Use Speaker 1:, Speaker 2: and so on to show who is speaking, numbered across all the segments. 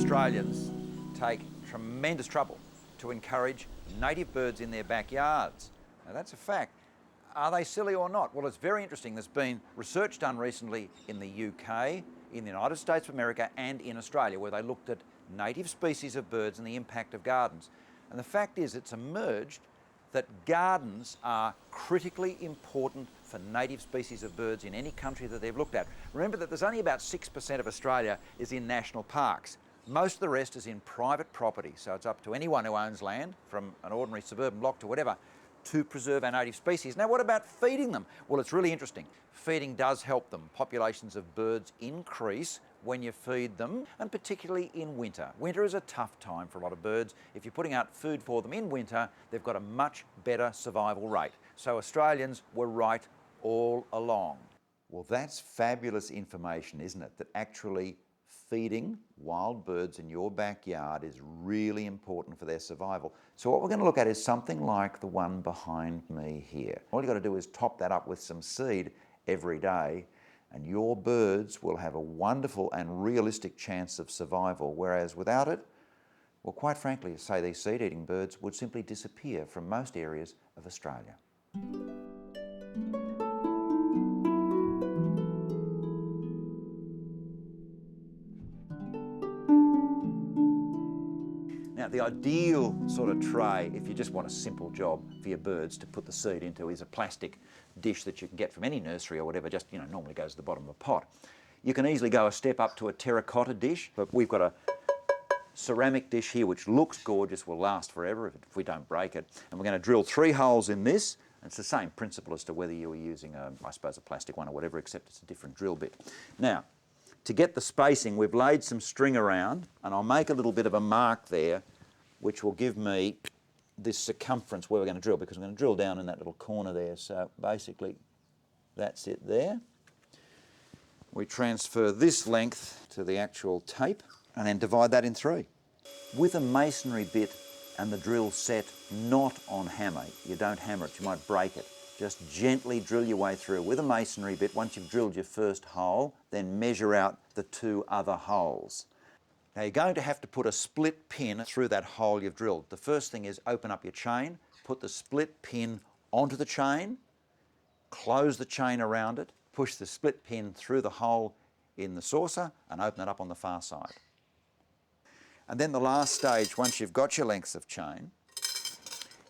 Speaker 1: Australians take tremendous trouble to encourage native birds in their backyards. Now that's a fact. Are they silly or not? Well, it's very interesting. There's been research done recently in the UK, in the United States of America and in Australia where they looked at native species of birds and the impact of gardens. And the fact is it's emerged that gardens are critically important for native species of birds in any country that they've looked at. Remember that there's only about 6% of Australia is in national parks. Most of the rest is in private property, so it's up to anyone who owns land, from an ordinary suburban block to whatever, to preserve our native species. Now, what about feeding them? Well, it's really interesting. Feeding does help them. Populations of birds increase when you feed them, and particularly in winter. Winter is a tough time for a lot of birds. If you're putting out food for them in winter, they've got a much better survival rate. So Australians were right all along. Well, that's fabulous information, isn't it? That actually feeding wild birds in your backyard is really important for their survival. So what we're going to look at is something like the one behind me here. All you've got to do is top that up with some seed every day, and your birds will have a wonderful and realistic chance of survival, whereas without it, well, quite frankly, say these seed-eating birds would simply disappear from most areas of Australia. Now, the ideal sort of tray, if you just want a simple job for your birds to put the seed into, is a plastic dish that you can get from any nursery or whatever, just, normally goes to the bottom of a pot. You can easily go a step up to a terracotta dish, but we've got a ceramic dish here which looks gorgeous, will last forever if we don't break it. And we're going to drill 3 holes in this. And it's the same principle as to whether you were using, I suppose, a plastic one or whatever, except it's a different drill bit. Now, to get the spacing, we've laid some string around, and I'll make a little bit of a mark there which will give me this circumference where we're going to drill, because I'm going to drill down in that little corner there. So basically that's it there. We transfer this length to the actual tape and then divide that in 3. With a masonry bit and the drill set not on hammer, you don't hammer it, you might break it. Just gently drill your way through with a masonry bit. Once you've drilled your first hole, then measure out the 2 other holes. Now you're going to have to put a split pin through that hole you've drilled. The first thing is open up your chain, put the split pin onto the chain, close the chain around it, push the split pin through the hole in the saucer and open it up on the far side. And then the last stage, once you've got your lengths of chain,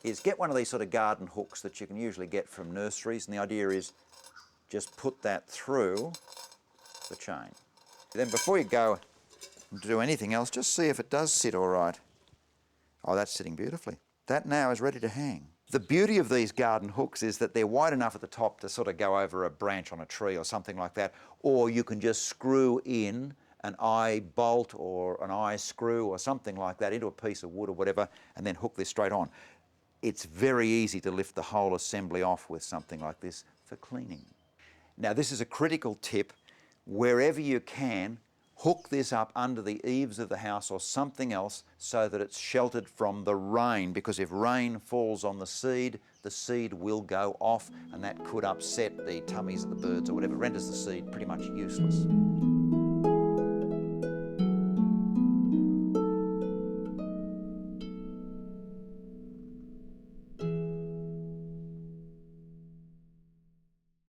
Speaker 1: is get one of these sort of garden hooks that you can usually get from nurseries, and the idea is just put that through the chain. Then before you go to do anything else, just see if it does sit all right. Oh, that's sitting beautifully. That now is ready to hang. The beauty of these garden hooks is that they're wide enough at the top to sort of go over a branch on a tree or something like that, or you can just screw in an eye bolt or an eye screw or something like that into a piece of wood or whatever, and then hook this straight on. It's very easy to lift the whole assembly off with something like this for cleaning. Now, this is a critical tip. Wherever you can, hook this up under the eaves of the house or something else so that it's sheltered from the rain, because if rain falls on the seed will go off, and that could upset the tummies of the birds or whatever, renders the seed pretty much useless.